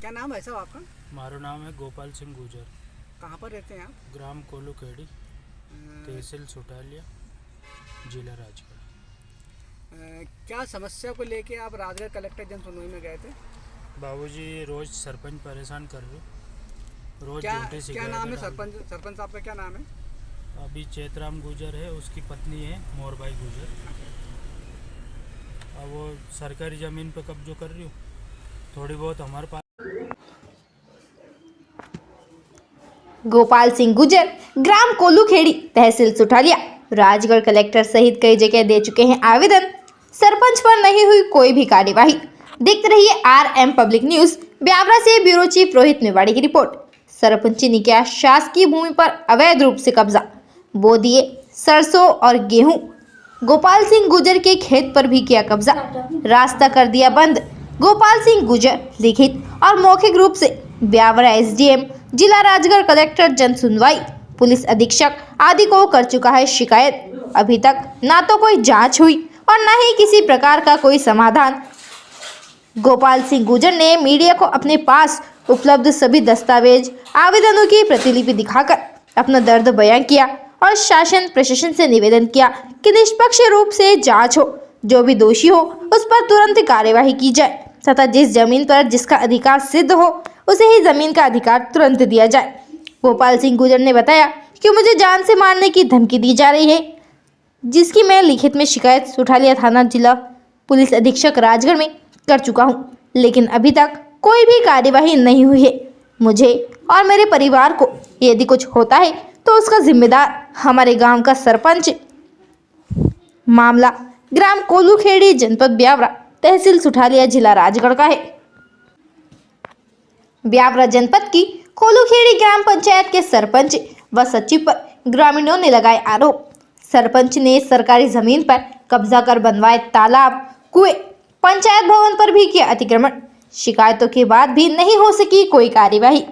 क्या नाम है साहब आपका? मारो नाम है गोपाल सिंह गुजर। कहाँ पर रहते हैं आप? ग्राम कोलूखेड़ी, तहसील सुटालिया, जिला राजगढ़। क्या समस्या को लेके आप राजगढ़ कलेक्टर जन सुनवाई में गए थे? बाबूजी रोज सरपंच परेशान कर रहे, रोज क्या झूठी क्या शिकायत नाम है? डाल सरपंच साहब का क्या नाम है? अभी चेतराम गुजर है, उसकी पत्नी है मोरबाई गुजर। अब वो सरकारी ज़मीन पे कब्जो कर रही हूँ, थोड़ी बहुत हमारे पास। गोपाल सिंह गुजर ग्राम कोलूखेड़ी, तहसील सुठालिया, राजगढ़ कलेक्टर सहित कई जगह दे चुके हैं आवेदन। सरपंच पर नहीं हुई कोई भी कार्यवाही। देखते रहिए RM पब्लिक न्यूज। ब्यावरा से ब्यूरो चीफ रोहित मेवाड़ी की रिपोर्ट। सरपंची ने किया शासकीय भूमि पर अवैध रूप से कब्जा, बो दिए सरसों और गेहूं। गोपाल सिंह गुजर के खेत पर भी किया कब्जा, रास्ता कर दिया बंद। गोपाल सिंह गुजर लिखित और मौखिक रूप से ब्यावरा SDM, जिला राजगढ़ कलेक्टर जन सुनवाई, पुलिस अधीक्षक आदि को कर चुका है शिकायत। अभी तक ना तो कोई जांच हुई और न ही किसी प्रकार का कोई समाधान। गोपाल सिंह गुजर ने मीडिया को अपने पास उपलब्ध सभी दस्तावेज, आवेदनों की प्रतिलिपि दिखाकर अपना दर्द बयां किया और शासन प्रशासन से निवेदन किया कि निष्पक्ष रूप से जांच हो, जो भी दोषी हो उस पर तुरंत कार्यवाही की जाए तथा जिस जमीन पर जिसका अधिकार सिद्ध हो उसे ही जमीन का अधिकार तुरंत दिया जाए। गोपाल सिंह गुजर ने बताया कि मुझे जान से मारने की धमकी दी जा रही है, जिसकी मैं लिखित में शिकायत सुठालिया थाना जिला पुलिस अधीक्षक राजगढ़ में कर चुका हूं, लेकिन अभी तक कोई भी कार्यवाही नहीं हुई है। मुझे और मेरे परिवार को यदि कुछ होता है तो उसका जिम्मेदार हमारे गांव का सरपंच। मामला ग्राम कोलूखेड़ी, जनपद ब्यावरा, तहसील सुठालिया, जिला राजगढ़ का है। ब्यावरा जनपद की कोलूखेड़ी ग्राम पंचायत के सरपंच व सचिव पर ग्रामीणों ने लगाए आरोप। सरपंच ने सरकारी जमीन पर कब्जा कर बनवाए तालाब, कुएं, पंचायत भवन पर भी किया अतिक्रमण। शिकायतों के बाद भी नहीं हो सकी कोई कार्यवाही।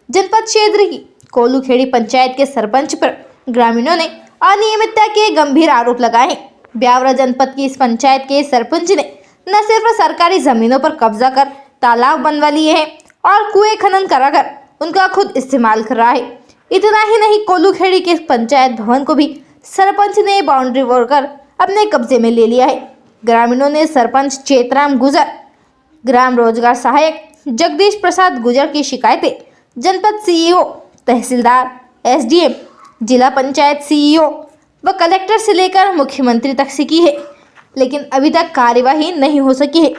जनपद क्षेत्र की कोलूखेड़ी पंचायत के सरपंच पर ग्रामीणों ने अनियमितता के गंभीर आरोप लगाए हैं। ब्यावरा जनपद की इस पंचायत के सरपंच ने न सिर्फ सरकारी जमीनों पर कब्जा कर तालाब बनवा लिए हैं और कुएं खनन कराकर उनका खुद इस्तेमाल कर रहा है। इतना ही नहीं, कोलूखेड़ी के पंचायत भवन को भी सरपंच ने बाउंड्री वॉल कर अपने कब्जे में ले लिया है। ग्रामीणों ने सरपंच चेतराम गुजर, ग्राम रोजगार सहायक जगदीश प्रसाद गुजर की शिकायतें जनपद CEO, तहसीलदार, SDM, जिला पंचायत CEO व कलेक्टर से लेकर मुख्यमंत्री तक से की है, लेकिन अभी तक कार्यवाही नहीं हो सकी है।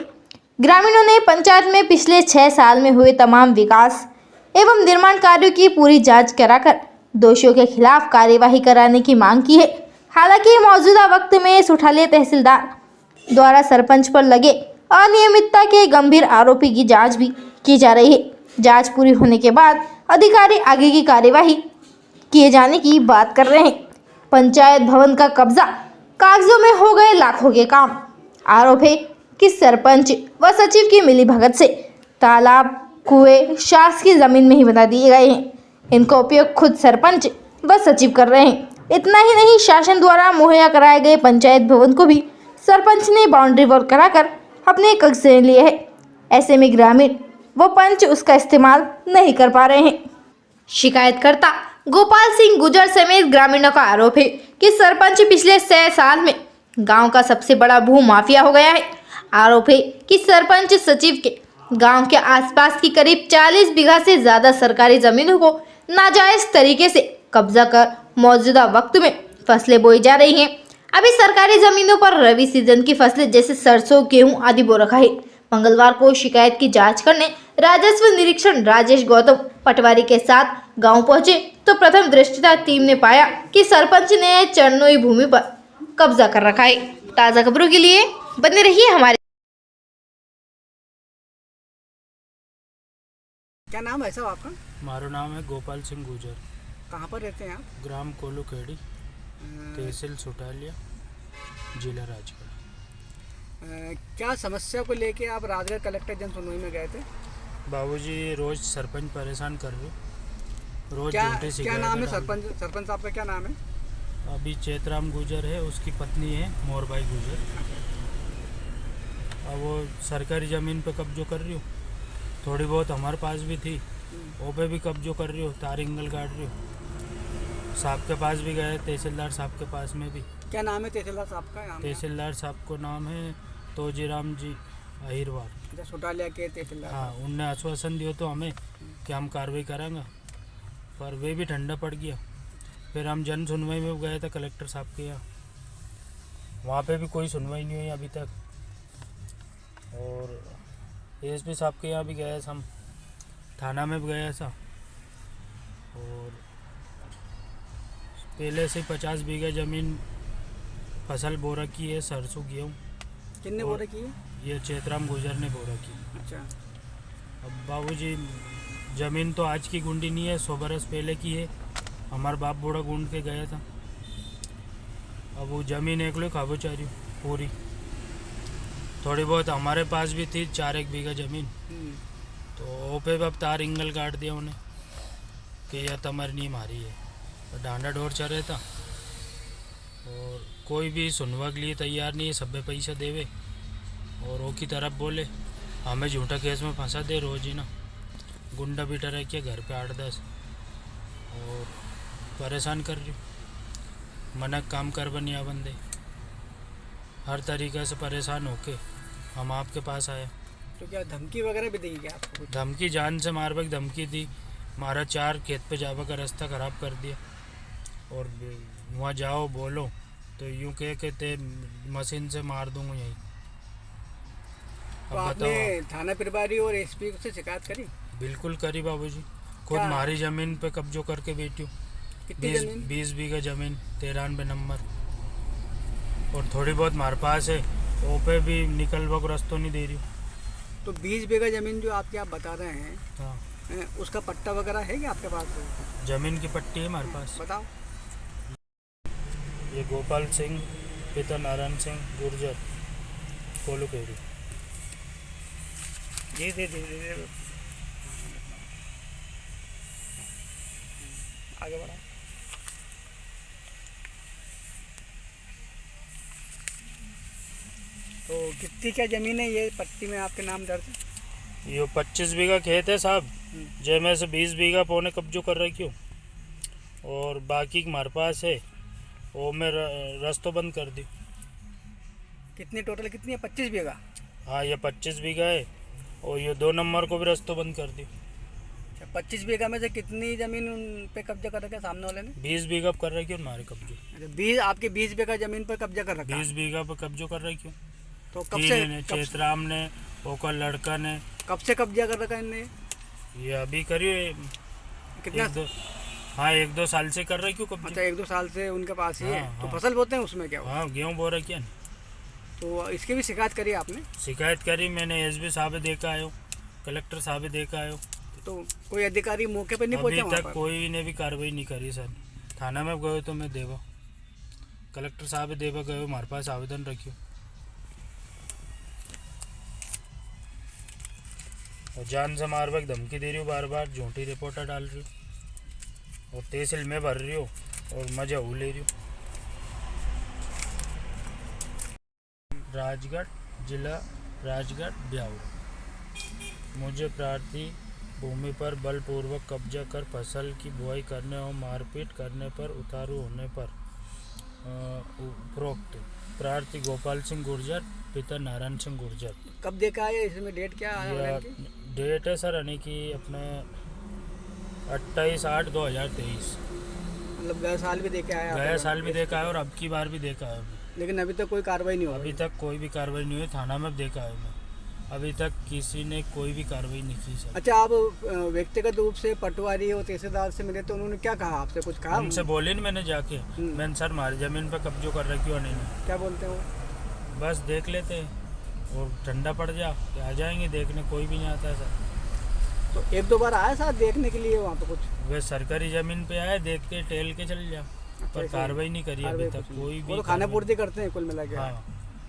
ग्रामीणों ने पंचायत में पिछले 6 साल में हुए तमाम विकास एवं निर्माण कार्यों की पूरी जांच कराकर दोषियों के खिलाफ कार्यवाही कराने की मांग की है। हालांकि मौजूदा वक्त में सुठालिया तहसीलदार द्वारा सरपंच पर लगे अनियमितता के गंभीर आरोपी की जांच भी की जा रही है। जांच पूरी होने के बाद अधिकारी आगे की कार्यवाही किए जाने की बात कर रहे हैं। पंचायत भवन का कब्जा, कागजों में हो गए लाखों के काम। आरोप है कि सरपंच व सचिव की मिलीभगत से तालाब, कुएं शासकीय जमीन में ही बना दिए गए हैं। इनका उपयोग खुद सरपंच व सचिव कर रहे हैं। इतना ही नहीं, शासन द्वारा मुहैया कराए गए पंचायत भवन को भी सरपंच ने बाउंड्री वॉल कराकर अपने कब्जे में लिए है। ऐसे में ग्रामीण व पंच उसका इस्तेमाल नहीं कर पा रहे हैं। शिकायतकर्ता गोपाल सिंह गुजर समेत ग्रामीणों का आरोप है कि सरपंच पिछले 6 साल में गांव का सबसे बड़ा भू माफिया हो गया है। आरोप है कि सरपंच सचिव के गांव के आसपास की करीब 40 बीघा से ज्यादा सरकारी जमीनों को नाजायज तरीके से कब्जा कर मौजूदा वक्त में फसलें बोई जा रही हैं। अभी सरकारी जमीनों पर रबी सीजन की फसलें जैसे सरसों, गेहूं आदि बो रखा है। मंगलवार को शिकायत की जांच करने राजस्व निरीक्षण राजेश गौतम पटवारी के साथ गांव पहुंचे तो प्रथम दृष्टया टीम ने पाया कि सरपंच ने चरनोई भूमि पर कब्जा कर रखा है। ताज़ा खबरों के लिए बने रहिए हमारे। क्या नाम है साहब आपका? मारो नाम है गोपाल सिंह गुजर। कहाँ पर रहते हैं आप? ग्राम कोलूखेड़ी, तहसील सुटालिया, जिला राजगढ़। क्या समस्या को लेके आप राजगढ़ कलेक्टर जन सुनवाई में गए थे? बाबूजी रोज सरपंच परेशान कर रहे, रोज क्या झूठी क्या शिकायत नाम है? डाल सरपंच साहब का क्या नाम है? अभी चेतराम गुजर है, उसकी पत्नी है मोरबाई गुजर। अब वो सरकारी ज़मीन पे कब्जो कर रही हूँ, थोड़ी बहुत हमारे पास भी थी, वो पे भी कब्जो कर रही हो, तार एंगल काट रही हो। साहब के पास भी गए, तहसीलदार साहब के पास में भी। क्या नाम है तहसीलदार साहब का? यहाँ तहसीलदार साहब को नाम है तोजीराम जी अहिरवार। अच्छा, सोटालिया के तहसीलदार हाँ, साहब। उनने आश्वासन दिया तो हमें कि हम कार्रवाई करेंगे, पर वे भी ठंडा पड़ गया। फिर हम जन सुनवाई में गए थे कलेक्टर साहब के यहाँ, वहाँ पे भी कोई सुनवाई नहीं हुई अभी तक। और एसपी साहब के यहाँ भी गए हम, थाना में भी गए था। और पहले से 50 बीघा ज़मीन फसल बो रखी है, सरसों गेहूँ। कितने और- बोरे की है? ये चेतराम गुजर ने बो रखी। अच्छा, अब बाबूजी, ज़मीन तो आज की गुंडी नहीं है, 100 बरस पहले की है। हमारा बाप बूढ़ा गूंद के गया था। अब वो ज़मीन एक लोग खाबो चाह रही पूरी। थोड़ी बहुत हमारे पास भी थी, 4 बीघा ज़मीन, तो वो पे भी अब तार एंगल काट दिया उन्हें कि यह तमर नहीं मारी है। तो डांडा डोर चल रहा था, और कोई भी सुनवा के लिए तैयार नहीं है। सब्बे पैसा देवे और वो की तरफ बोले हमें झूठा केस में फंसा दे रोज ही ना। गुंडा बीटा रह के घर पे 8-10 और परेशान कर रही हूँ। मनक काम कर बनिया बंदे, हर तरीक़े से परेशान होके हम आपके पास आए। तो क्या धमकी वगैरह भी देगी क्या आपको कुछ? धमकी, जान से मारने की धमकी दी। मारा 4 खेत पे जावा का रास्ता ख़राब कर दिया, और वहाँ जाओ बोलो तो यूँ कह के ते मशीन से मार दूँगा यहीं। तो अब आपने बताओ। थाना प्रभारी और एसपी से शिकायत करी? बिल्कुल करी बाबूजी, खुद क्या? हमारी ज़मीन पे कब्जो करके बैठी हूँ। कितनी 20 जमीन? 20 बीघा ज़मीन, 93 नंबर। और थोड़ी बहुत हमारे पास है, वो पे भी निकलवा को रास्तों नहीं दे रही हूँ। तो 20 बीघा जमीन जो आपकी आप बता रहे हैं, हाँ, उसका पट्टा वगैरह है क्या आपके पास? ज़मीन की पट्टी है हमारे पास। बताओ। ये गोपाल सिंह पिता नारायण सिंह गुर्जर, कोलू केरी। जी दे दे दे दे। आगे बढ़ा। तो कितनी क्या जमीन है ये पट्टी में आपके नाम दर्ज है? ये 25 बीघा खेत है साहब, जैमें से 20 बीघा पौने कब्जो कर रखी हूँ, और बाकी हमारे पास है वो मैं रास्तों बंद कर दी। कितनी टोटल कितनी है? 25 बीघा। हाँ, ये 25 बीघा है, और ये 2 नंबर को भी रास्तों बंद कर दी। अच्छा, 25 बीघा में से कितनी जमीन उन पे कब्जा कर रखा है सामने वाले ने? 20 बीघा कर रखी हूँ हमारे कब्जो। अच्छा, 20 आपके 20 बीघा जमीन पर कब्जा कर रखा है। 20 बीघा पे कब्जो कर रखी हूँ। तो कब तीन ने, से चेतराम ने, ओका लड़का ने। कब से कब्जा कर रखा है इनने? ये अभी करिए कितना? 1-2 साल से कर रखी हूँ अच्छा, कब्जो। 1-2 साल से उनके पास ही है। हाँ, तो हाँ। फसल बोते हैं उसमें क्या हुआ? हाँ, गेहूँ बो रखी है। तो इसकी भी शिकायत करी आपने? शिकायत करी मैंने, एसपी साहब देखा आयो, कलेक्टर साहब देखा आयो। तो कोई अधिकारी मौके पर नहीं अभी पहुंचा वहाँ तक पर? कोई ने भी कार्रवाई नहीं करी सर। थाना में गए तो मैं देवा, कलेक्टर साहब देवा गए, हमारे पास आवेदन रखियो। और जान से मारने की धमकी दे रही हूँ, बार बार झूठी रिपोर्टर डाल रही हूँ, और तहसील में भर रही हूँ, और मजा हो ले रही हूँ। राजगढ़ जिला, राजगढ़ ब्यावर। मुझे प्रार्थी भूमि पर बलपूर्वक कब्जा कर फसल की बुआई करने और मारपीट करने पर उतारू होने पर उपरोक्त प्रार्थी गोपाल सिंह गुर्जर पिता नारायण सिंह गुर्जर। कब देखा है इसमें? डेट क्या है यह इनकी? डेट है सर यानी कि अपने 28/8/2023। मतलब गए साल भी देखा है गया आपने? साल भी देखा है और अब की बार भी देखा है। लेकिन अभी तक कोई कार्रवाई नहीं हो अभी रही। तक कोई भी कार्रवाई नहीं हुई, थाना में देखा है मैं, अभी तक किसी ने कोई भी कार्रवाई नहीं की सर। अच्छा, आप व्यक्तिगत रूप से पटवारी और तहसीलदार से मिले तो उन्होंने क्या कहा आपसे? कुछ कहा? हमसे बोले नहीं, मैंने जाके मैंने सर हमारी ज़मीन पर कब्जो कर रखी हो नहीं। क्या बोलते हो? बस देख लेते हैं और ठंडा पड़ जा कि आ जाएंगे देखने, कोई भी नहीं आता सर। तो 1-2 बार आया साथ देखने के लिए वहाँ पे कुछ? वे सरकारी ज़मीन पे आए, देख के टेल के चल जा, पर ऐसे ही? कार्रवाई नहीं करी अभी तक कोई वो भी। तो खाना पूर्ति करते हैं कुल मिला के। हाँ,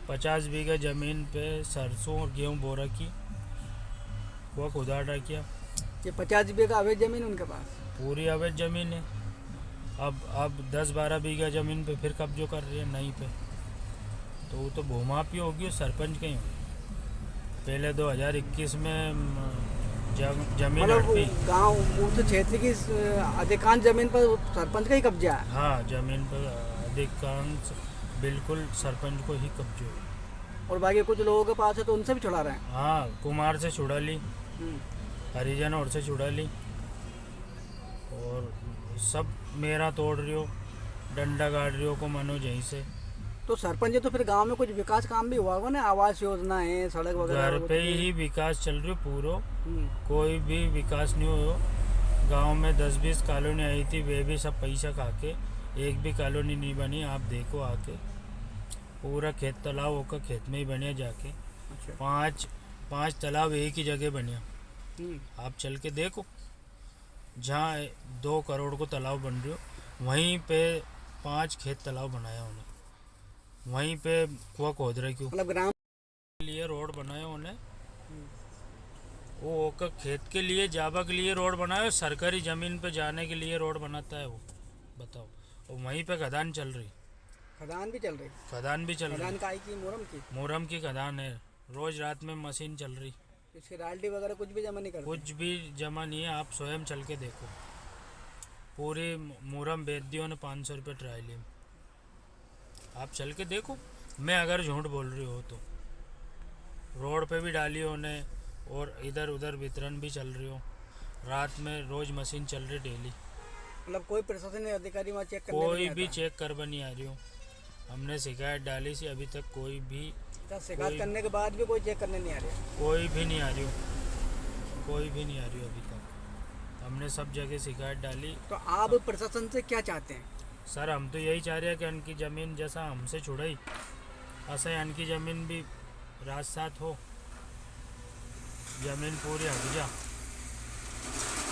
50 बीघा ज़मीन पे सरसों और गेहूँ बो रखी, वो खुदा किया। ये 50 बीघा अवैध जमीन उनके पास? पूरी अवैध ज़मीन है। अब 10-12 बीघा ज़मीन पे फिर कब्जो कर रही है नहीं पे, तो वो तो भूमाफी होगी, सरपंच कहीं होगी। पहले 2021 में जमीन मतलब हड़पी। गांव उस क्षेत्र की अधिकांश जमीन पर सरपंच का ही कब्जा है। हाँ, जमीन पर अधिकांश बिल्कुल सरपंच को ही कब्जे हो। और बाकी कुछ लोगों के पास है तो उनसे भी छुड़ा रहे हैं। हाँ, कुमार से छुड़ा ली, हम्म। हरिजन और से छुड़ा ली, और सब मेरा तोड़ रही हो, डंडा गाड़ रही हो को मनो यहीं से। तो सरपंच जी तो फिर गांव में कुछ विकास काम भी हुआ होगा ना, आवास योजना है, सड़क वगैरह। घर पे ही विकास चल रही हो पूरो, हम्म। कोई भी विकास नहीं हो। गांव में 10-20 कॉलोनी आई थी, वे भी सब पैसा खा के, एक भी कॉलोनी नहीं बनी। आप देखो आके, पूरा खेत तालाब होकर खेत में ही बनिया जाके। अच्छा। पाँच तालाब एक ही जगह बनिया। हम्म। आप चल के देखो, जहाँ 2 करोड़ को तालाब बन रही हो, वहीं पे 5 खेत तालाब बनाया उन्हें, वहीं पे कुआं खोद रहे। क्यों? मतलब ग्राम के लिए रोड बनाया उन्हें, वो होकर खेत के लिए जाबा के लिए रोड बनाया, सरकारी ज़मीन पे जाने के लिए रोड बनाता है वो, बताओ। और वहीं पे खदान चल रही, खदान भी चल रही। खदान भी चल खदान रही, का आई की मोरम की। मोरम की खदान है, रोज़ रात में मशीन चल रही, इसकी रॉयल्टी वगैरह कुछ भी जमा नहीं करते। कुछ भी जमा नहीं है। आप स्वयं चल के देखो, पूरी मुरम बेच दी उन्हें 500 रुपये ट्रायली में। आप चल के देखो, मैं अगर झूठ बोल रही हो तो। रोड पे भी डाली उन्हें, और इधर उधर वितरण भी चल रही हो, रात में रोज़ मशीन चल रही डेली। मतलब कोई प्रशासनिक अधिकारी वहाँ चेक करने कोई नहीं भी आता। चेक कर नहीं आ रही हो। हमने शिकायत डाली सी, अभी तक कोई भी अच्छा, शिकायत कोई- करने के बाद भी कोई चेक करने नहीं आ रहा। कोई भी नहीं आ रही हो, कोई भी नहीं आ रही हो अभी तक। हमने सब जगह शिकायत डाली। तो आप प्रशासन से क्या चाहते हैं? सर, हम तो यही चाह रहे हैं कि उनकी ज़मीन जैसा हमसे छुड़ाई, ऐसा उनकी ज़मीन भी रात साथ हो, ज़मीन पूरी हट जा।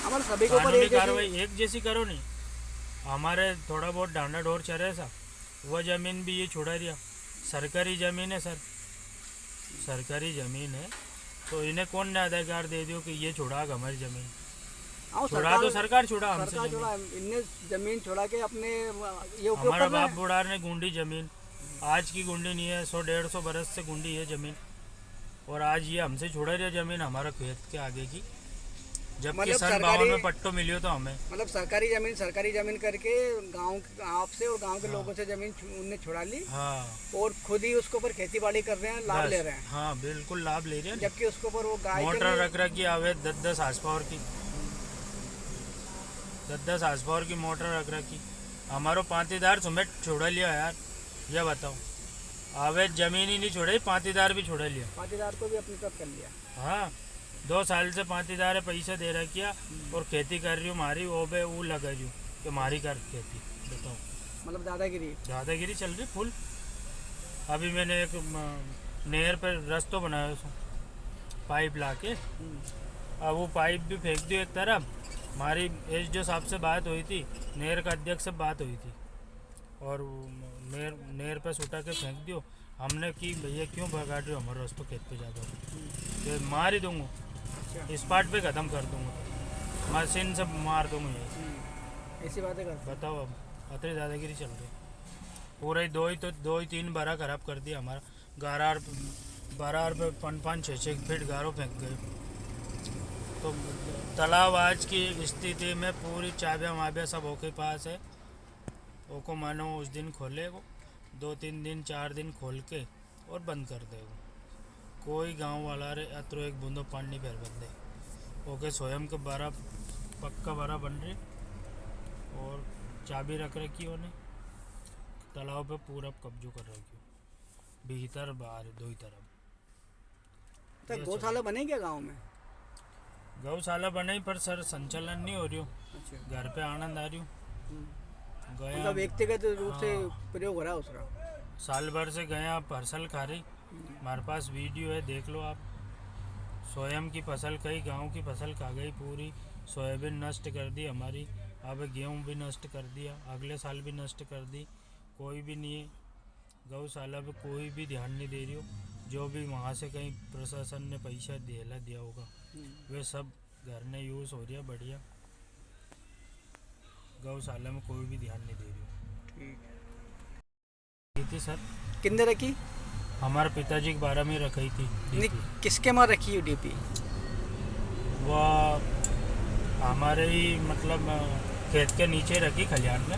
हमारे सभी के ऊपर कानूनी एक जैसी- कार्रवाई एक जैसी करो नहीं। हमारे थोड़ा बहुत डांडा डोर चले सा, वह ज़मीन भी ये छुड़ा दिया। सरकारी ज़मीन है सर, सरकारी ज़मीन है, तो इन्हें कौन ने अधिकार दे दियो कि ये छुड़ा हमारी ज़मीन? हाँ, छुड़ा तो सरकार छुड़ा हमसे सरकार ज़मीन। छोड़ा, इनने जमीन छोड़ा के अपने ये उपयोग हमारा कर रहे बाप हैं। बुढ़ार ने गुंडी ज़मीन, आज की गुंडी नहीं है, 100-150 बरस से गुंडी है ज़मीन, और आज ये हमसे छुड़ा रही है ज़मीन हमारा खेत के आगे की, जबकि मतलब सन सरकारी- 52 में पट्टो मिलियो तो हमें। मतलब सरकारी जमीन करके गांव आपसे और गांव के लोगों से जमीन उनने छुड़ा ली, हाँ, और खुद ही उसके ऊपर खेती बाड़ी कर रहे हैं, लाभ बस, ले रहे हैं। हाँ बिल्कुल लाभ ले रहे हैं। जबकि उसके ऊपर वो गाय के मोटर लिए- रख रखी आवे 10-10 हार्स पावर की, 10-10 हार्स पावर की मोटर रख रखी। हमारो पांतीदार सुमेट छोड़ा लिया यार, ये बताओ। आवे जमीन ही नहीं छोड़े, पांतीदार भी छोड़ा लिया। पाटीदार को भी अपनी तरफ कर लिया। हाँ, 2 साल से पांतीदार पैसा दे रखिया, और खेती कर रही हूँ मारी, वो बे वो लगा जू कि मारी कर खेती, बताओ। मतलब दादागिरी। दादागिरी चल रही फुल। अभी मैंने एक नहर पर रस्तो बनाया उसको, पाइप ला के, अब वो पाइप भी फेंक दियो एक तरफ। हमारी एसडीओ साहब से बात हुई थी, नहर का अध्यक्ष से बात हुई थी, और नहर पर सुटा के फेंक दियो। हमने कि भैया क्यों भगा रहे हो हमारा रास्ता, खेत पे जाकर ये मार ही दूंगा, स्पॉट पे ख़त्म कर दूंगा, मशीन से मार दूंगा ये। ऐसी बातें करते हैं। बताओ, अब अतरी दादागिरी चल रही है। पूरा ही 2 बारह खराब कर दिया हमारा। 12 पे 5-6 फीट गारो फेंक गए। तो तालाब आज की स्थिति में पूरी चाबियाँ वाबियाँ सब ओके पास है। ओको मानो उस दिन खोले को 2-3 दिन 4 दिन खोल के और बंद कर दे। कोई गांव वाला रे अतरो एक बूंदो पानी फेर बंदे ओके स्वयं के बारा पक्का बारा बन रही, और चाबी रख रखी उन्हें। तालाब पे पूरा कब्जो कर रखी, भीतर बाहर दो ही तरफ। तो गौशाला बने क्या गाँव में? गौशाला बने पर सर संचालन नहीं हो रही हो। अच्छा। घर पे आनंद आ रही हूँ। गया मतलब व्यक्तिगत रूप से प्रयोग हो रहा है उसका। साल भर से गया फसल खा रही, हमारे पास वीडियो है, देख लो आप। स्वयं की फसल, कई गांव की फसल खा गई पूरी। सोयाबीन नष्ट कर दी हमारी, अब गेहूं भी नष्ट कर दिया, अगले साल भी नष्ट कर दी। कोई भी नहीं है गौशाला पे, कोई भी ध्यान नहीं दे रही हो। जो भी वहाँ से कहीं प्रशासन ने पैसा दिया होगा, वे सब घर ने यूज़ हो रहा बढ़िया। गौशाला में कोई भी ध्यान नहीं दे रही हो। ठीक थी सर, कितने रखी? हमारे पिताजी के बारे में रखी थी नहीं, DP। किसके मार रखी है डीपी? वह हमारे ही मतलब खेत के नीचे रखी खलियान में।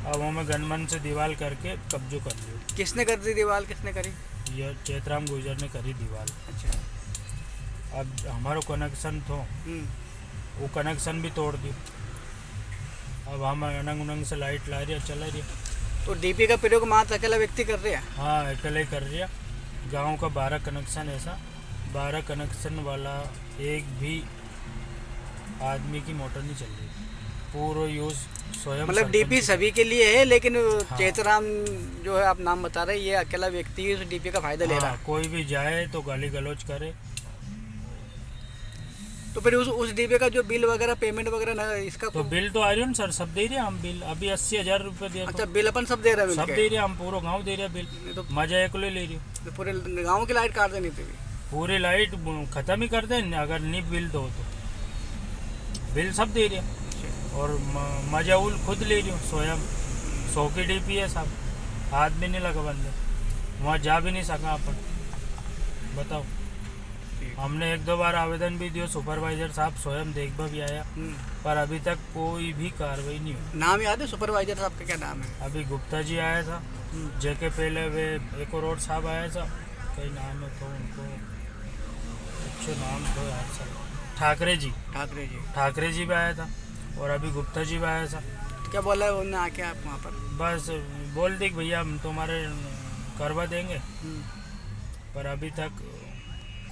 अब हमें गनमन से दीवार करके कब्जो कर लियो। किसने कर दी दीवार, किसने करी? ये चेतराम गुजर ने करी दीवार। अच्छा। अब हमारो कनेक्शन थो, वो कनेक्शन भी तोड़ दियो। अब हम अनंग उनंग से लाइट ला रही चला रही। तो डीपी का प्रयोग मात्र अकेला व्यक्ति कर रहे हैं? हाँ, अकेले कर रही। गांव का 12 कनेक्शन ऐसा 12 कनेक्शन वाला एक भी आदमी की मोटर नहीं चल रही। पूरा यूज स्वयं मतलब सरपंच डीपी की- सभी के लिए है, लेकिन हाँ। चेतराम जो है आप नाम बता रहे हैं, ये अकेला व्यक्ति उस डीपी का फायदा ले रहा हाँ, है। कोई भी जाए तो गाली गलौज करे। तो फिर उस डीपी का जो बिल वगैरह पेमेंट वगैरह ना इसका तो बिल तो आ रही है ना सर, सब दे रहे हैं हम बिल। अभी 80,000 रुपये दे अच्छा, बिल अपन सब दे रहे हैं सब मिलके? दे रहे हैं हम, पूरा गांव दे रहे हैं बिल। तो, मजा एक ले रही हूँ। तो पूरे गांव की लाइट काट देनी थी। पूरी लाइट खत्म ही कर दें अगर नहीं बिल दो तो। बिल सब दे रहे हैं और मजा उल खुद ले रही हूँ स्वयं। 100 की डीपी है साहब, हाथ भी नहीं लगा बंदे, वहाँ जा भी नहीं सका अपन। बताओ, हमने 1-2 बार आवेदन भी दिया, सुपरवाइजर साहब स्वयं देखभा भी आया, पर अभी तक कोई भी कार्रवाई नहीं हुई। नाम याद है सुपरवाइजर साहब का, क्या नाम है? अभी गुप्ता जी आया था, जेके पहले वे एक और साहब आया था, कई नाम है तो उनको अच्छे नाम तो यार सर, ठाकरे जी भी आया था और अभी गुप्ता जी भी आया था। तो क्या बोला है उन्होंने आके आप वहाँ पर? बस बोल दी कि भैया हम तुम्हारे करवा देंगे, पर अभी तक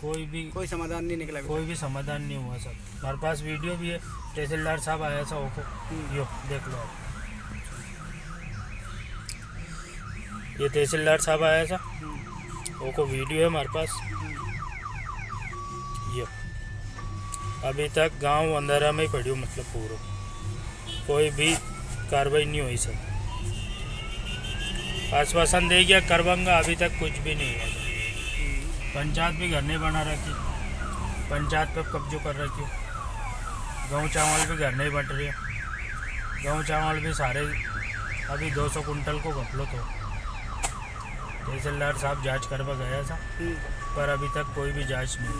कोई समाधान नहीं निकला। कोई भी समाधान नहीं हुआ सर। हमारे पास वीडियो भी है, तहसीलदार साहब आया था ओको, यो देख लो आप। ये तहसीलदार साहब आया था, ओको वीडियो है हमारे पास। यो अभी तक गांव अंधेरा में ही पड़ी, मतलब पूरा कोई भी कार्रवाई नहीं हुई सर। आश्वासन दे गया करवाऊंगा, अभी तक कुछ भी नहीं हुआ। पंचायत भी घर नहीं बना रखी, पंचायत पे कब्जो कर रखी। गेहूँ चावल भी घर नहीं बट रही है, गेहूँ चावल भी सारे अभी 200 कुंटल को घपलो तो। तहसीलदार साहब जांच करवा गया था, पर अभी तक कोई भी जांच नहीं।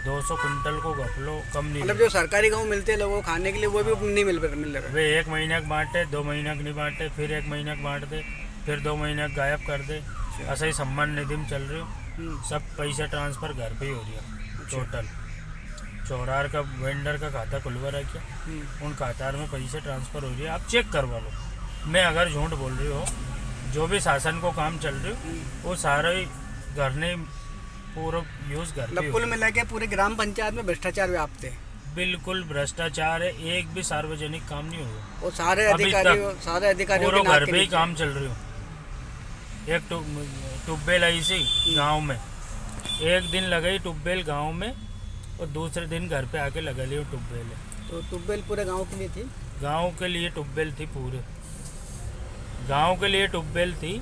200 कुंटल को घपलो कम नहीं। मतलब जो सरकारी गेहूँ मिलते हैं लोगों को खाने के लिए, वो भी नहीं मिल रहे। वे 1 महीने का बांटे, 2 महीने का नहीं बांटे, फिर 1 महीने का बांट दे, फिर 2 महीने का गायब कर दे। ऐसा ही सम्मान निधि में चल रही हो। सब पैसा ट्रांसफ़र घर पे ही हो रही है। टोटल 4 का वेंडर का खाता खुलवा रखा, उन खातार में पैसे ट्रांसफ़र हो रही है। आप चेक करवा लो, मैं अगर झूठ बोल रही हो, जो भी शासन को काम चल रही हो वो सारा ही घर ने पूरा यूज़ कर मतलब कुल मिला के पूरे ग्राम पंचायत में भ्रष्टाचार व्याप्त है। बिल्कुल भ्रष्टाचार है, एक भी सार्वजनिक काम नहीं हुआ। वो सारे अधिकारियों पूरा के नाक घर के पे ही नीचे। काम चल रही हो। एक ट्यूबवेल आई सी गाँव में, एक दिन लगाई ट्यूबवेल गाँव में और दूसरे दिन घर पे आके लगा ली ट्यूबवेल। तो ट्यूबवेल पूरे गांव के लिए थी? गांव के लिए ट्यूबवेल थी, पूरे गांव के लिए ट्यूबवेल थी।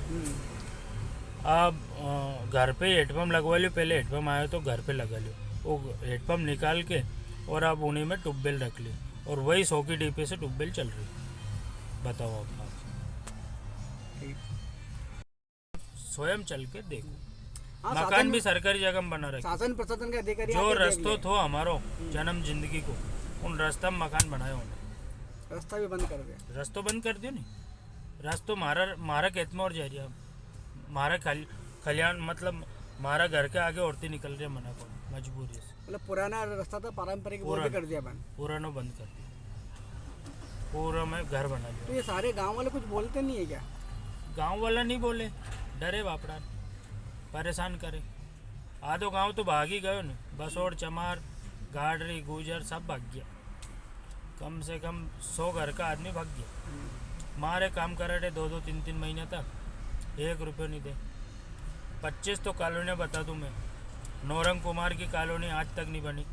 अब घर पे हेडपम्प लगवा लियो, पहले हेडपम्प आया तो घर पे लगा लियो, वो हेडपम्प निकाल के और अब उन्हीं में ट्यूबवेल रख ली और वही 100 की डीपी से ट्यूबवेल चल रही। बताओ आप स्वयं चल के देखो। हाँ, मकान भी सरकारी जगह में बना रखे। शासन प्रशासन के अधिकारी जो आके देख रस्तो ले। थो हमारो जन्म जिंदगी को, उन रास्ता में मकान बनाए उन्होंने। रास्ता भी बंद कर दिया। रास्तो बंद कर दियो नहीं, रास्तो मारा खेत में और जा रही है। मारा खलियान मतलब मारा घर के आगे औरतें निकल रही है, मना को मजबूरी से। मतलब पुराना रास्ता था पारंपरिक, वो भी कर दिया बंद। पुराना बंद कर दिया, पूरा में घर बना लिया। तो ये सारे गांव वाले कुछ बोलते नहीं है क्या? गांव वाला नहीं बोले, डरे बापड़ा, परेशान करे। आधो गांव तो भाग ही गयो न, बसोड़ चमार गाडरी गुजर सब भाग गया। कम से कम 100 घर का आदमी भाग गया। मारे काम कर रहे 2-2, 3-3 महीने तक, 1 रुपये नहीं दे। 25 तो कॉलोनियाँ बता दूँ मैं। नौरंग कुमार की कॉलोनी आज तक नहीं बनी,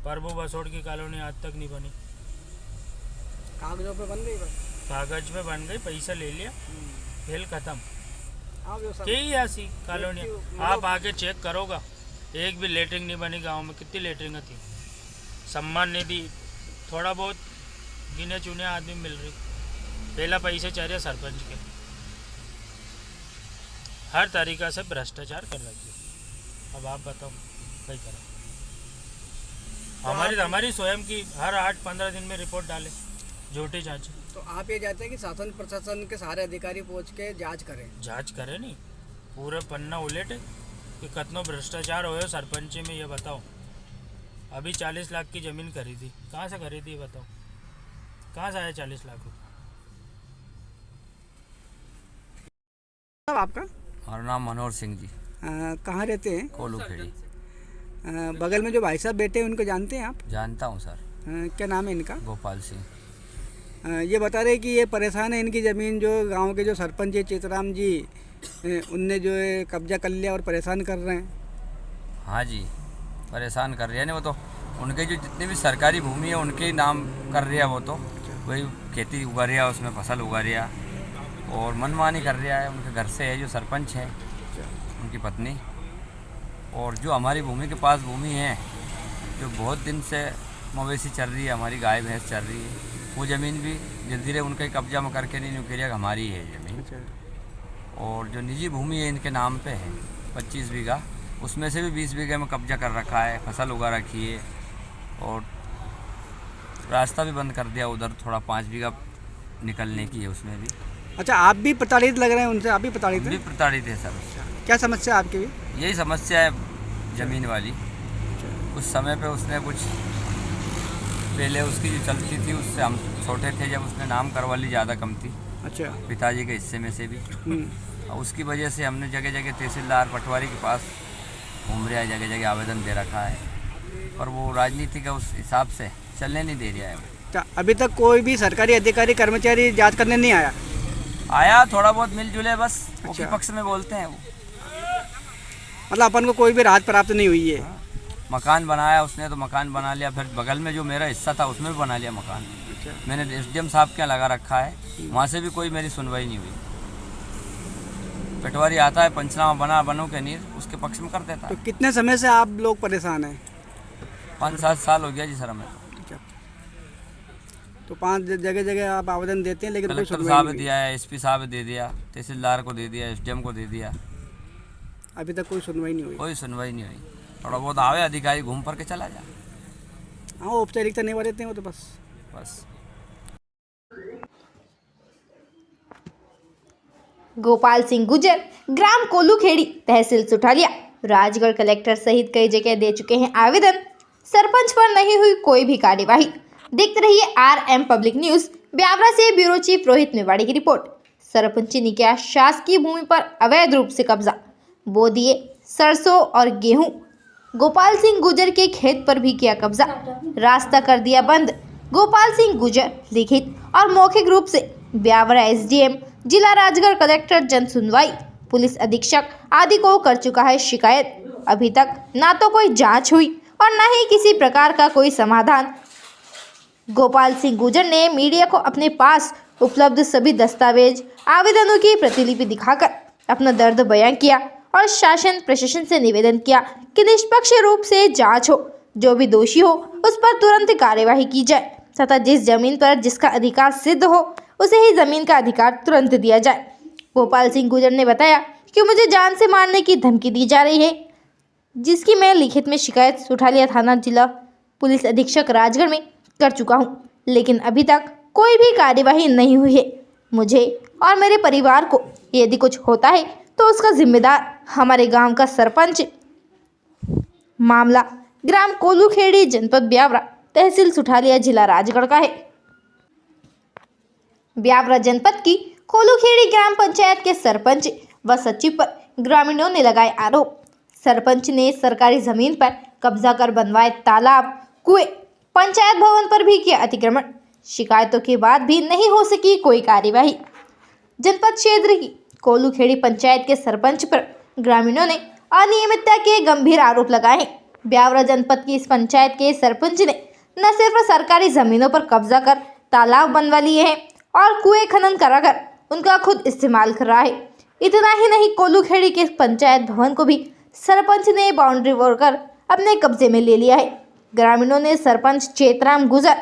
प्रभु बसोड़ की कॉलोनी आज तक नहीं बनी। कागजों पे बन गई बस। कागज पे बन गई, पैसा ले लिया, खेल खत्म। हाँ, वो सब यही ऐसी कॉलोनियाँ आप आके चेक करोगा, एक भी लेटरिंग नहीं बनी गांव में। कितनी लेटरिंग थी, सम्मान निधि थोड़ा बहुत गिने चुने आदमी मिल रही, पहला पैसे चाह रहे सरपंच के। हर तरीका से भ्रष्टाचार कर रही है। अब आप बताओ क्या करें। हमारी स्वयं की हर 8-15 दिन में रिपोर्ट डाले झूठी चाची। तो आप ये चाहते हैं कि शासन प्रशासन के सारे अधिकारी पहुंच के जांच करें? जांच करे नहीं, पूरे पन्ना उलटे कि कितनो भ्रष्टाचार हो सरपंच में, ये बताओ। अभी 40 लाख की ज़मीन खरीदी, कहाँ से खरीदी बताओ, कहाँ से आया 40 लाख रुपये? आपका हमारा नाम मनोहर सिंह जी, कहाँ रहते हैं? कोलू खेड़ी। बगल में जो भाई साहब बैठे हैं उनको जानते हैं आप? जानता हूँ सर, क्या नाम है इनका? गोपाल सिंह। ये बता रहे कि ये परेशान है, इनकी ज़मीन जो गांव के जो सरपंच है चितराम जी, उनने जो है कब्जा कर लिया और परेशान कर रहे हैं। हाँ जी, परेशान कर रहे हैं ना, वो तो उनके जो जितनी भी सरकारी भूमि है उनके ही नाम कर रहा है। वो तो वही खेती उगा रहा है, उसमें फसल उगा रहा और मनमानी कर रहा है। उनके घर से है जो सरपंच है, उनकी पत्नी, और जो हमारी भूमि के पास भूमि है जो बहुत दिन से मवेशी चल रही है, हमारी गाय भैंस चल रही है, वो ज़मीन भी धीरे धीरे उनके कब्जा में करके नहीं निकलिए हमारी है ज़मीन। और जो निजी भूमि है इनके नाम पे है 25 बीघा, उसमें से भी 20 बीघे में कब्जा कर रखा है, फसल उगा रखी है और रास्ता भी बंद कर दिया उधर, थोड़ा 5 बीघा निकलने की है उसमें भी। अच्छा, आप भी प्रताड़ित लग रहे हैं उनसे? आप भी प्रताड़ित भी हैं? प्रताड़ित है सर। क्या समस्या आपकी भी? यही समस्या है ज़मीन वाली। उस समय पे उसने कुछ पहले उसकी जो चलती थी, उससे हम छोटे थे जब, उसने नाम करवा ली, ज़्यादा कम थी। अच्छा। पिताजी के हिस्से में से भी। और उसकी वजह से हमने जगह जगह तहसीलदार पटवारी के पास घूम रहा है, जगह जगह आवेदन दे रखा है, पर वो राजनीति का उस हिसाब से चलने नहीं दे रहा है। क्या अभी तक कोई भी सरकारी अधिकारी कर्मचारी जांच करने नहीं आया? आया थोड़ा बहुत मिलजुले, बस वो अच्छा। विपक्ष में बोलते हैं वो। मतलब अपन को कोई भी राहत प्राप्त नहीं हुई है? मकान बनाया उसने तो मकान बना लिया, फिर बगल में जो मेरा हिस्सा था उसमें भी बना लिया मकान। मैंने SDM साहब के यहाँ लगा रखा है, वहाँ से भी कोई मेरी सुनवाई नहीं हुई। पटवारी आता है, पंचनामा बनो के नहीं, उसके पक्ष में कर देता तो है। कितने समय से आप लोग परेशान हैं? 5-7 साल हो गया जी सर हमें। तो 5 जगह जगह आप आवेदन देते हैं लेकिन कोई कलेक्टर सुनवाई साहब नहीं ने दिया है, SP साहब ने दे दिया, तहसीलदार को दे दिया, SDM को दे दिया, हुई। अभी तक कोई सुनवाई नहीं हुई। कोई सुनवाई नहीं हुई। थोड़ा बहुत आवे अधिकारी घूम पर के चला जा, हाँ, औपचारिकता नहीं बरतते हैं वो तो बस। गोपाल सिंह गुजर, ग्राम कोलूखेड़ी, तहसील सुठालिया, राजगढ़ कलेक्टर सहित कई जगह दे चुके हैं आवेदन, सरपंच पर नहीं हुई कोई भी कार्यवाही। देखते रहिए RM पब्लिक न्यूज। ब्यावरा से ब्यूरो चीफ रोहित मेवाड़ी की रिपोर्ट। सरपंच ने किया शासकीय भूमि पर अवैध रूप से कब्जा, बो दिए सरसों और गेहूं। गोपाल सिंह गुजर के खेत पर भी किया कब्जा, रास्ता कर दिया बंद। गोपाल सिंह गुजर लिखित और मौखिक रूप से ब्यावरा SDM, जिला राजगढ़ कलेक्टर, जन सुनवाई, पुलिस अधीक्षक आदि को कर चुका है शिकायत। अभी तक ना तो कोई जांच हुई और न ही किसी प्रकार का कोई समाधान। गोपाल सिंह गुजर ने मीडिया को अपने पास उपलब्ध सभी दस्तावेज, आवेदनों की प्रतिलिपि दिखाकर अपना दर्द बयां किया और शासन प्रशासन से निवेदन किया कि निष्पक्ष रूप से जांच हो, जो भी दोषी हो उस पर तुरंत कार्यवाही की जाए तथा जिस जमीन पर जिसका अधिकार सिद्ध हो उसे ही जमीन का अधिकार तुरंत दिया जाए। गोपाल सिंह गुजर ने बताया कि मुझे जान से मारने की धमकी दी जा रही है, जिसकी मैं लिखित में शिकायत सुठालिया थाना जिला पुलिस अधीक्षक राजगढ़ में कर चुका हूं, लेकिन अभी तक कोई भी कार्यवाही नहीं हुई है। मुझे और मेरे परिवार को यदि कुछ होता है तो उसका जिम्मेदार हमारे गांव का सरपंच। मामला ग्राम कोलूखेड़ी, जनपद ब्यावरा, तहसील सुठालिया, जिला राजगढ़ का है। ब्यावरा जनपद की कोलूखेड़ी ग्राम पंचायत के सरपंच व सचिव पर ग्रामीणों ने लगाए आरोप। सरपंच ने सरकारी जमीन पर कब्जा कर बनवाए तालाब, कुएं, पंचायत भवन पर भी किया अतिक्रमण। शिकायतों के बाद भी नहीं हो सकी कोई कार्यवाही। जनपद क्षेत्र की कोलूखेड़ी पंचायत के सरपंच पर ग्रामीणों ने अनियमितता के गंभीर आरोप लगाए हैं। ब्यावरा जनपद की इस पंचायत के सरपंच ने न सिर्फ सरकारी जमीनों पर कब्जा कर तालाब बनवा लिए हैं और कुएं खनन कराकर उनका खुद इस्तेमाल कर रहा है। इतना ही नहीं, कोलूखेड़ी के पंचायत भवन को भी सरपंच ने बाउंड्री वॉल कर अपने कब्जे में ले लिया है। ग्रामीणों ने सरपंच चेतराम गुजर,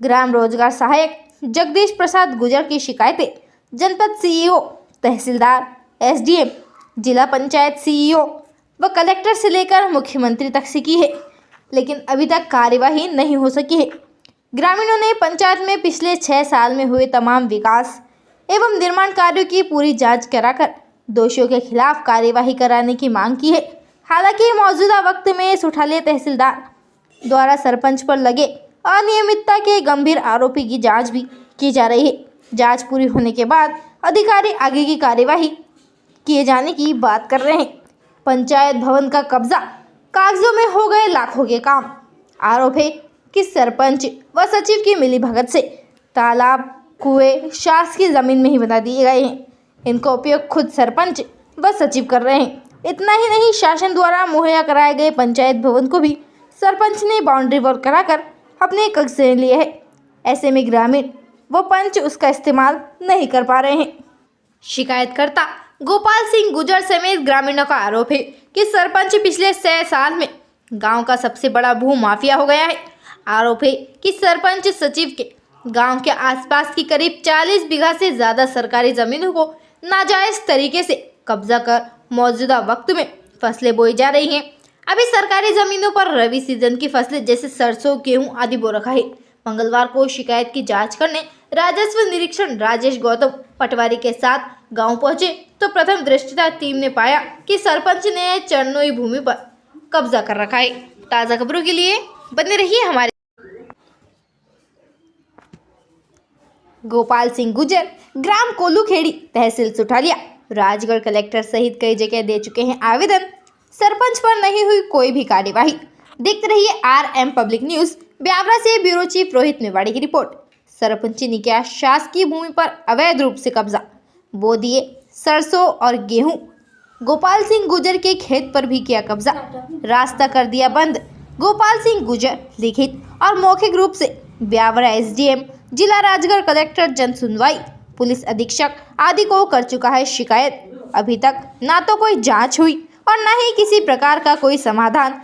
ग्राम रोजगार सहायक जगदीश प्रसाद गुजर की शिकायतें जनपद CEO, तहसीलदार, SDM, जिला पंचायत CEO व कलेक्टर से लेकर मुख्यमंत्री तक से की है। लेकिन अभी तक कार्यवाही नहीं हो सकी है। ग्रामीणों ने पंचायत में पिछले 6 साल में हुए तमाम विकास एवं निर्माण कार्यों की पूरी जांच कराकर दोषियों के खिलाफ कार्यवाही कराने की मांग की है। हालांकि मौजूदा वक्त में सुठालिया तहसीलदार द्वारा सरपंच पर लगे अनियमितता के गंभीर आरोपी की जांच भी की जा रही है। जांच पूरी होने के बाद अधिकारी आगे की कार्यवाही किए जाने की बात कर रहे हैं। पंचायत भवन का कब्जा, कागजों में हो गए लाखों के काम। आरोप है कि सरपंच व सचिव की मिलीभगत से तालाब, कुएं शासकीय जमीन में ही बना दिए गए हैं। इनका उपयोग खुद सरपंच व सचिव कर रहे हैं। इतना ही नहीं, शासन द्वारा मुहैया कराए गए पंचायत भवन को भी सरपंच ने बाउंड्री वॉल कराकर अपने कब्जे में लिए है। ऐसे में ग्रामीण व पंच उसका इस्तेमाल नहीं कर पा रहे हैं। शिकायतकर्ता गोपाल सिंह गुजर समेत ग्रामीणों का आरोप है कि सरपंच पिछले 6 साल में गांव का सबसे बड़ा भू माफिया हो गया है। आरोप है कि सरपंच सचिव के गांव के आसपास की करीब 40 बीघा से ज़्यादा सरकारी जमीनों को नाजायज तरीके से कब्जा कर मौजूदा वक्त में फसलें बोई जा रही हैं। अभी सरकारी जमीनों पर रबी सीजन की फसलें जैसे सरसों, गेहूं आदि बो रखा है। मंगलवार को शिकायत की जांच करने राजस्व निरीक्षण राजेश गौतम पटवारी के साथ गांव पहुंचे तो प्रथम दृष्टया टीम ने पाया कि सरपंच ने चरनोई भूमि पर कब्जा कर रखा है। ताज़ा खबरों के लिए बने रहिए हमारे। गोपाल सिंह गुजर, ग्राम कोलूखेड़ी, तहसील सुठालिया, राजगढ़ कलेक्टर सहित कई जगह दे चुके हैं आवेदन। सरपंच पर नहीं हुई कोई भी कार्यवाही। देखते रहिए RM पब्लिक न्यूज। ब्यावरा से ब्यूरो चीफ रोहित मेवाड़ी की रिपोर्ट। सरपंच ने किया शासकीय भूमि पर अवैध रूप से कब्जा, बो दिए सरसों और गेहूं। गोपाल सिंह गुजर के खेत पर भी किया कब्जा, रास्ता कर दिया बंद। गोपाल सिंह गुजर लिखित और मौखिक रूप से ब्यावरा SDM, जिला राजगढ़ कलेक्टर, जन सुनवाई, पुलिस अधीक्षक आदि को कर चुका है शिकायत। अभी तक ना तो कोई जांच हुई और न ही किसी प्रकार का कोई समाधान।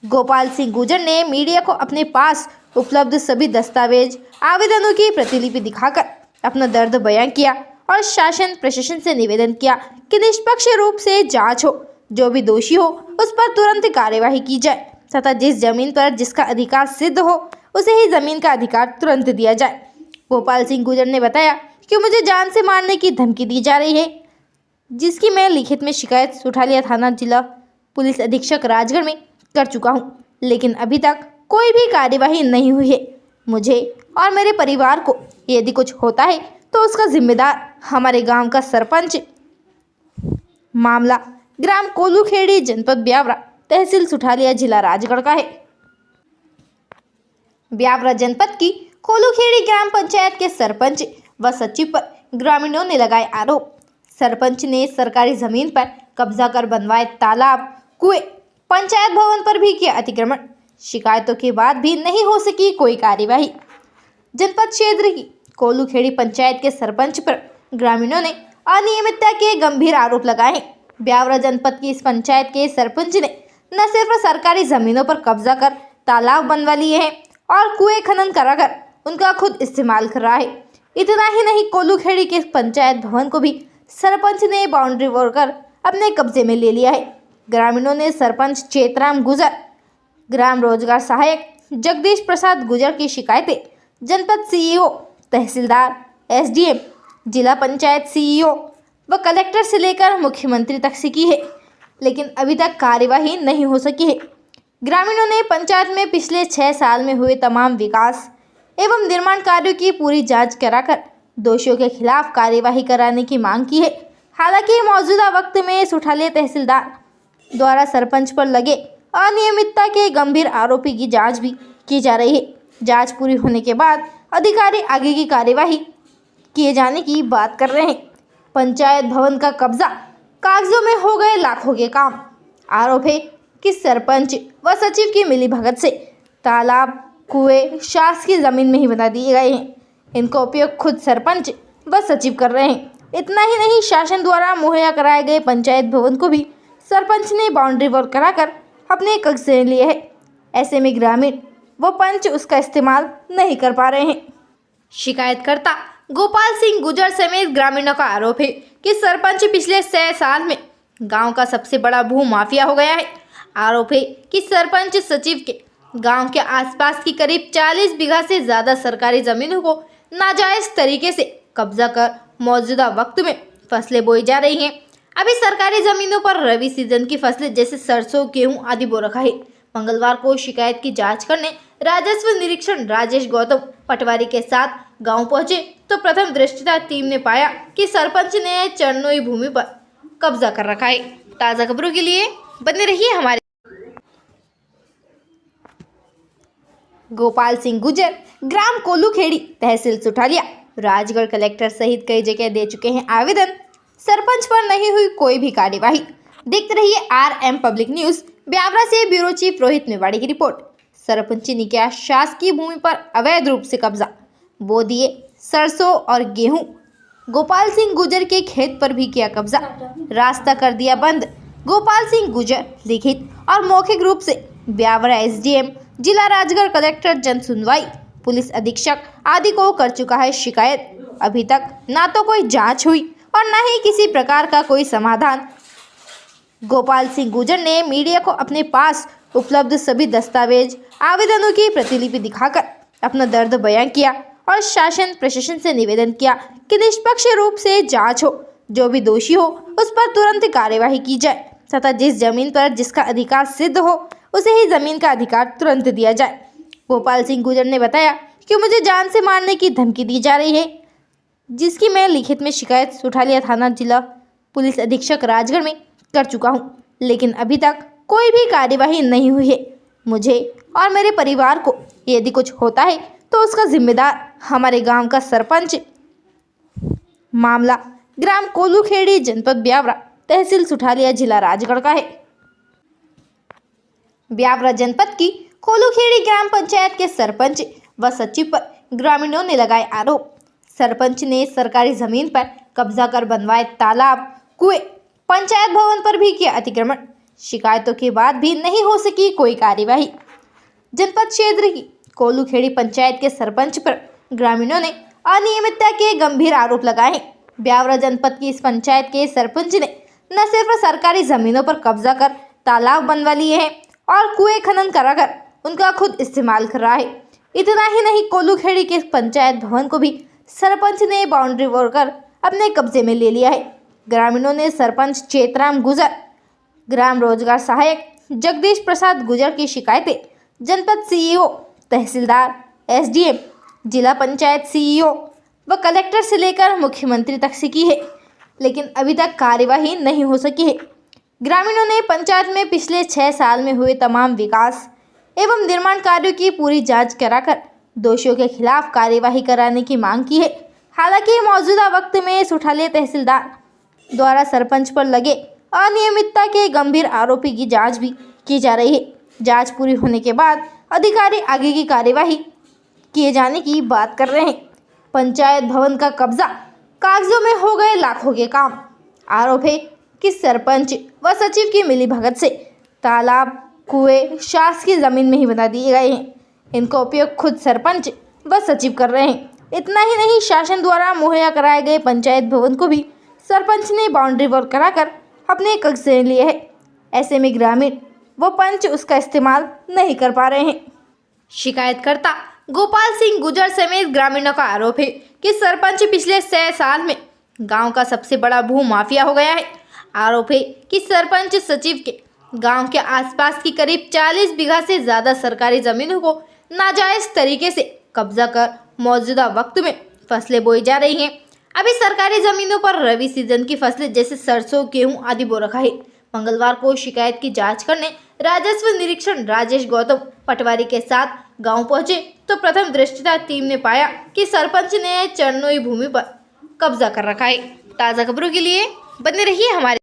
गोपाल सिंह गुजर ने मीडिया को अपने पास उपलब्ध सभी दस्तावेज, आवेदनों की प्रतिलिपि दिखाकर अपना दर्द बयां किया और शासन प्रशासन से निवेदन किया कि निष्पक्ष रूप से जांच हो, जो भी दोषी हो उस पर तुरंत कार्यवाही की जाए तथा जिस जमीन पर जिसका अधिकार सिद्ध हो उसे ही जमीन का अधिकार तुरंत दिया जाए। गोपाल सिंह गुजर ने बताया कि मुझे जान से मारने की धमकी दी जा रही है, जिसकी मैं लिखित में शिकायत सुठालिया थाना जिला पुलिस अधीक्षक राजगढ़ में कर चुका हूं, लेकिन अभी तक कोई भी कार्यवाही नहीं हुई है। मुझे और मेरे परिवार को यदि कुछ होता है तो उसका जिम्मेदार हमारे गांव का सरपंच। मामला ग्राम कोलूखेड़ी, जनपद ब्यावरा, तहसील सुठालिया, जिला राजगढ़ का है। ब्यावरा जनपद की कोलूखेड़ी ग्राम पंचायत के सरपंच व सचिव पर ग्रामीणों ने लगाए आरोप। सरपंच ने सरकारी जमीन पर कब्जा कर बनवाए तालाब, कुएं, पंचायत भवन पर भी किया अतिक्रमण। शिकायतों के बाद भी नहीं हो सकी कोई कार्यवाही। जनपद क्षेत्र की कोलूखेड़ी पंचायत के सरपंच पर ग्रामीणों ने अनियमितता के गंभीर आरोप लगाए हैं। ब्यावरा जनपद की इस पंचायत के सरपंच ने न सिर्फ सरकारी जमीनों पर कब्जा कर तालाब बनवा लिए हैं और कुएं खनन कराकर उनका खुद इस्तेमाल कर रहा है। इतना ही नहीं, कोलूखेड़ी के पंचायत भवन को भी सरपंच ने बाउंड्री वॉल कर अपने कब्जे में ले लिया है। ग्रामीणों ने सरपंच चेतराम गुजर, ग्राम रोजगार सहायक जगदीश प्रसाद गुजर की शिकायतें जनपद CEO, तहसीलदार, SDM, जिला पंचायत CEO व कलेक्टर से लेकर मुख्यमंत्री तक से की है, लेकिन अभी तक कार्यवाही नहीं हो सकी है। ग्रामीणों ने पंचायत में पिछले 6 साल में हुए तमाम विकास एवं निर्माण कार्यों की पूरी जांच कराकर दोषियों के खिलाफ कार्यवाही कराने की मांग की है। हालांकि मौजूदा वक्त में सुठालिया तहसीलदार द्वारा सरपंच पर लगे अनियमितता के गंभीर आरोपी की जांच भी की जा रही है। जांच पूरी होने के बाद अधिकारी आगे की कार्यवाही किए जाने की बात कर रहे हैं। पंचायत भवन का कब्जा, कागजों में हो गए लाखों के काम। आरोप है कि सरपंच व सचिव की मिलीभगत से तालाब, कुएं शासकीय जमीन में ही बना दिए गए हैं। इनका उपयोग खुद सरपंच व सचिव कर रहे हैं। इतना ही नहीं, शासन द्वारा मुहैया कराए गए पंचायत भवन को भी सरपंच ने बाउंड्री वॉल कराकर अपने कब्जे में लिए है। ऐसे में ग्रामीण व पंच उसका इस्तेमाल नहीं कर पा रहे हैं। शिकायतकर्ता गोपाल सिंह गुजर समेत ग्रामीणों का आरोप है कि सरपंच पिछले 6 साल में गांव का सबसे बड़ा भू माफिया हो गया है। आरोप है कि सरपंच सचिव के गांव के आसपास की करीब 40 बीघा से ज्यादा सरकारी जमीनों को नाजायज तरीके से कब्जा कर मौजूदा वक्त में फसलें बोई जा रही हैं। अभी सरकारी जमीनों पर रबी सीजन की फसलें जैसे सरसों, गेहूं आदि बो रखा है। मंगलवार को शिकायत की जांच करने राजस्व निरीक्षण राजेश गौतम पटवारी के साथ गांव पहुंचे तो प्रथम दृष्टया टीम ने पाया कि सरपंच ने चरनोई भूमि पर कब्जा कर रखा है। ताज़ा खबरों के लिए बने रहिए हमारे। गोपाल सिंह गुजर, ग्राम कोलूखेड़ी, तहसील सुठालिया, राजगढ़ कलेक्टर सहित कई जगह दे चुके हैं आवेदन, सरपंच पर नहीं हुई कोई भी कार्यवाही। देखते रहिए RM पब्लिक न्यूज। ब्यावरा से ब्यूरो चीफ रोहित मेवाड़ी की रिपोर्ट। सरपंच ने किया शासकीय भूमि पर अवैध रूप से कब्जा, बो दिए सरसों और गेहूं। गोपाल सिंह गुजर के खेत पर भी किया कब्जा, रास्ता कर दिया बंद। गोपाल सिंह गुजर लिखित और मौखिक रूप से ब्यावरा SDM, जिला राजगढ़ कलेक्टर, जन सुनवाई, पुलिस अधीक्षक आदि को कर चुका है शिकायत। अभी तक ना तो कोई जांच हुई और न ही किसी प्रकार का कोई समाधान। गोपाल सिंह गुजर ने मीडिया को अपने पास उपलब्ध सभी दस्तावेज, आवेदनों की प्रतिलिपि दिखाकर अपना दर्द बयां किया और शासन प्रशासन से निवेदन किया कि निष्पक्ष रूप से जांच हो, जो भी दोषी हो उस पर तुरंत कार्यवाही की जाए तथा जिस जमीन पर जिसका अधिकार सिद्ध हो उसे ही जमीन का अधिकार तुरंत दिया जाए। गोपाल सिंह गुजर ने बताया कि मुझे जान से मारने की धमकी दी जा रही है, जिसकी मैं लिखित में शिकायत सुठालिया थाना जिला पुलिस अधीक्षक राजगढ़ में कर चुका हूं, लेकिन अभी तक कोई भी कार्यवाही नहीं हुई है। मुझे और मेरे परिवार को यदि कुछ होता है तो उसका जिम्मेदार हमारे गांव का सरपंच। मामला ग्राम कोलूखेड़ी, जनपद ब्यावरा, तहसील सुठालिया, जिला राजगढ़ का है। ब्यावरा जनपद की कोलूखेड़ी ग्राम पंचायत के सरपंच व सचिव पर ग्रामीणों ने लगाए आरोप। सरपंच ने सरकारी जमीन पर कब्जा कर बनवाए तालाब, कुएं, पंचायत भवन पर भी किया अतिक्रमण। शिकायतों के बाद भी नहीं हो सकी कोई कार्यवाही। जनपद क्षेत्र की कोलूखेड़ी पंचायत के सरपंच पर ग्रामीणों ने अनियमितता के गंभीर आरोप लगाए हैं। ब्यावरा जनपद की इस पंचायत के सरपंच ने न सिर्फ सरकारी जमीनों पर कब्जा कर तालाब बनवा लिए हैं और कुएं खनन कराकर उनका खुद इस्तेमाल कर रहा है। इतना ही नहीं, कोलूखेड़ी के पंचायत भवन को भी सरपंच ने बाउंड्री वॉल कर अपने कब्जे में ले लिया है। ग्रामीणों ने सरपंच चेतराम गुजर, ग्राम रोजगार सहायक जगदीश प्रसाद गुजर की शिकायतें जनपद CEO, तहसीलदार, SDM, जिला पंचायत CEO व कलेक्टर से लेकर मुख्यमंत्री तक से की है, लेकिन अभी तक कार्यवाही नहीं हो सकी है। ग्रामीणों ने पंचायत में पिछले 6 साल में हुए तमाम विकास एवं निर्माण कार्यों की पूरी जांच कराकर दोषियों के खिलाफ कार्यवाही कराने की मांग की है। हालांकि मौजूदा वक्त में सुठालिया तहसीलदार द्वारा सरपंच पर लगे अनियमितता के गंभीर आरोपी की जांच भी की जा रही है। जांच पूरी होने के बाद अधिकारी आगे की कार्यवाही किए जाने की बात कर रहे हैं। पंचायत भवन का कब्जा, कागजों में हो गए लाखों के काम। आरोप है कि सरपंच व सचिव की मिलीभगत से तालाब, कुएं शासकीय जमीन में ही बना दिए गए हैं। इनका उपयोग खुद सरपंच व सचिव कर रहे हैं। इतना ही नहीं, शासन द्वारा मुहैया कराए गए पंचायत भवन को भी सरपंच ने बाउंड्री वॉल कराकर अपने कब्जे में लिए है। ऐसे में ग्रामीण व पंच उसका इस्तेमाल नहीं कर पा रहे हैं। शिकायतकर्ता गोपाल सिंह गुजर समेत ग्रामीणों का आरोप है कि सरपंच पिछले 6 साल में गांव का सबसे बड़ा भू माफिया हो गया है। आरोप है कि सरपंच सचिव के गांव के आसपास की करीब 40 बीघा से ज़्यादा सरकारी जमीनों को नाजायज तरीके से कब्जा कर मौजूदा वक्त में फसलें बोई जा रही हैं। अभी सरकारी जमीनों पर रबी सीजन की फसलें जैसे सरसों, गेहूं आदि बो रखा है। मंगलवार को शिकायत की जांच करने राजस्व निरीक्षण राजेश गौतम पटवारी के साथ गांव पहुंचे तो प्रथम दृष्टया टीम ने पाया कि सरपंच ने चरनोई भूमि पर कब्जा कर रखा है। ताज़ा खबरों के लिए बने रहिए हमारे।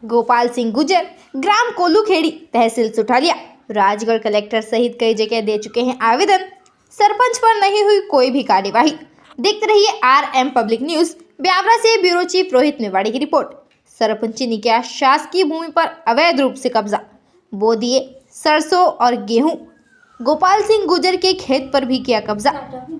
गोपाल सिंह गुजर, ग्राम कोलूखेड़ी, तहसील सुठालिया, राजगढ़ कलेक्टर सहित कई जगह दे चुके हैं आवेदन, सरपंच पर नहीं हुई कोई भी कार्यवाही। देखते रहिए RM पब्लिक न्यूज। ब्यावरा से ब्यूरो चीफ रोहित मेवाड़ी की रिपोर्ट। सरपंच ने किया शासकीय भूमि पर अवैध रूप से कब्जा, बो दिए सरसों और गेहूं। गोपाल सिंह गुजर के खेत पर भी किया कब्जा,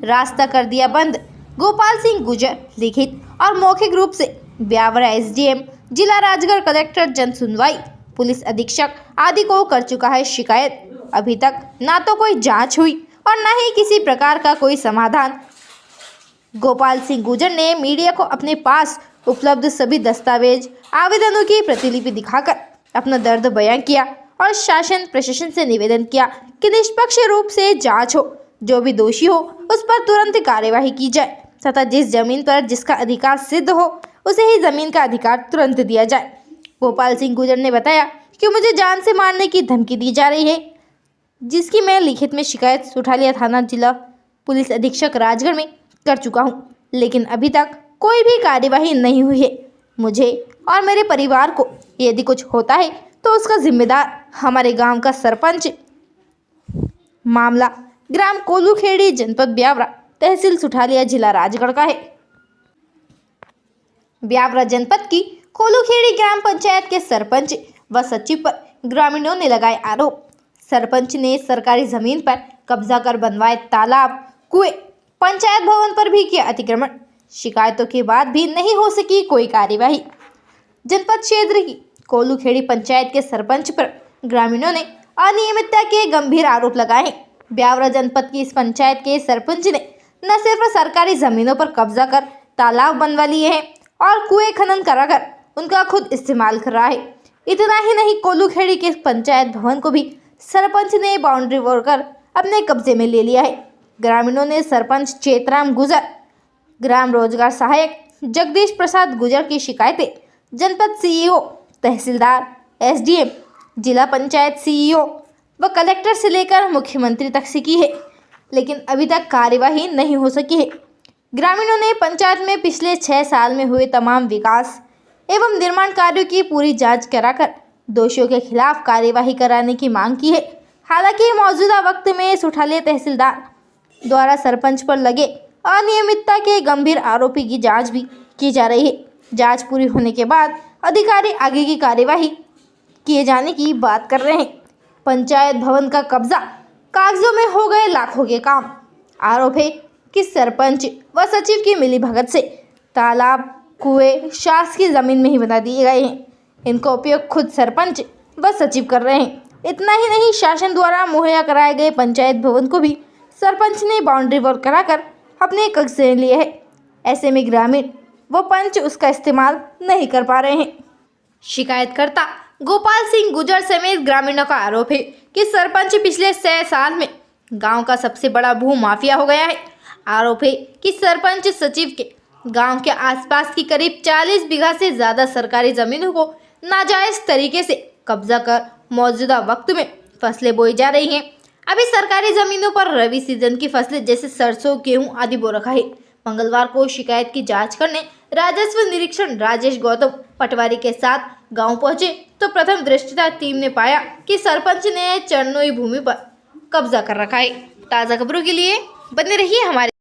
रास्ता कर दिया बंद। गोपाल सिंह गुजर लिखित और मौखिक रूप से ब्यावरा SDM, जिला राजगढ़ कलेक्टर जन सुनवाई, पुलिस अधीक्षक आदि को कर चुका है शिकायत। अभी तक ना तो कोई जांच हुई और न ही किसी प्रकार का कोई समाधान। गोपाल सिंह गुर्जर ने मीडिया को अपने पास उपलब्ध सभी दस्तावेज, आवेदनों की प्रतिलिपि दिखाकर अपना दर्द बयां किया और शासन प्रशासन से निवेदन किया कि निष्पक्ष रूप से जांच हो, जो भी दोषी हो उस पर तुरंत कार्यवाही की जाए तथा जिस जमीन पर जिसका अधिकार सिद्ध हो उसे ही जमीन का अधिकार तुरंत दिया जाए। गोपाल सिंह गुर्जर ने बताया कि मुझे जान से मारने की धमकी दी जा रही है, जिसकी मैं लिखित में शिकायत सुठालिया थाना जिला पुलिस अधीक्षक राजगढ़ में कर चुका हूं, लेकिन अभी तक कोई भी कार्यवाही नहीं हुई है। मुझे और मेरे परिवार को यदि कुछ होता है तो उसका जिम्मेदार हमारे गांव का सरपंच। मामला ग्राम कोलूखेड़ी, जनपद ब्यावरा, तहसील सुठालिया, जिला राजगढ़ का है। ब्यावरा जनपद की कोलूखेड़ी ग्राम पंचायत के सरपंच व सचिव पर ग्रामीणों ने लगाए आरोप। सरपंच ने सरकारी जमीन पर कब्जा कर बनवाए तालाब, कुएं, पंचायत भवन पर भी किया अतिक्रमण। शिकायतों के बाद भी नहीं हो सकी कोई कार्यवाही। जनपद क्षेत्र की कोलूखेड़ी पंचायत के सरपंच पर ग्रामीणों ने अनियमितता के गंभीर आरोप लगाए हैं। ब्यावरा जनपद की इस पंचायत के सरपंच ने न सिर्फ सरकारी जमीनों पर कब्जा कर तालाब बनवा लिए हैं और कुएं खनन कराकर उनका खुद इस्तेमाल कर रहा है। इतना ही नहीं, कोलूखेड़ी के पंचायत भवन को भी सरपंच ने बाउंड्री वॉल कर अपने कब्जे में ले लिया है। ग्रामीणों ने सरपंच चेतराम गुर्जर, ग्राम रोजगार सहायक जगदीश प्रसाद गुर्जर की शिकायतें जनपद सीईओ, तहसीलदार, एसडीएम, जिला पंचायत सीईओ व कलेक्टर से लेकर मुख्यमंत्री तक से की है, लेकिन अभी तक कार्यवाही नहीं हो सकी है। ग्रामीणों ने पंचायत में पिछले 6 साल में हुए तमाम विकास एवं निर्माण कार्यों की पूरी जांच कराकर दोषियों के खिलाफ कार्यवाही कराने की मांग की है। हालांकि मौजूदा वक्त में सुठालिया तहसीलदार द्वारा सरपंच पर लगे अनियमितता के गंभीर आरोपी की जांच भी की जा रही है। जांच पूरी होने के बाद अधिकारी आगे की कार्यवाही किए जाने की बात कर रहे हैं। पंचायत भवन का कब्जा, कागजों में हो गए लाखों के काम। आरोप है कि सरपंच व सचिव की मिलीभगत से तालाब, कुएं शासकीय जमीन में ही बना दिए गए हैं। इनका उपयोग खुद सरपंच व सचिव कर रहे हैं। इतना ही नहीं, शासन द्वारा मुहैया कराए गए पंचायत भवन को भी सरपंच ने बाउंड्री वॉल कराकर अपने कब्जे में लिए है। ऐसे में ग्रामीण व पंच उसका इस्तेमाल नहीं कर पा रहे हैं। शिकायतकर्ता गोपाल सिंह गुर्जर समेत ग्रामीणों का आरोप है कि सरपंच पिछले 6 साल में गांव का सबसे बड़ा भू माफिया हो गया है। आरोप है कि सरपंच सचिव के गांव के आसपास की करीब 40 बीघा से ज़्यादा सरकारी जमीनों को नाजायज तरीके से कब्जा कर मौजूदा वक्त में फसलें बोई जा रही हैं। अभी सरकारी जमीनों पर रबी सीजन की फसलें जैसे सरसों, गेहूं आदि बो रखा है। मंगलवार को शिकायत की जांच करने राजस्व निरीक्षण राजेश गौतम पटवारी के साथ गांव पहुंचे तो प्रथम दृष्टया टीम ने पाया कि सरपंच ने चरनोई भूमि पर कब्जा कर रखा है। ताज़ा खबरों के लिए बने रहिए हमारे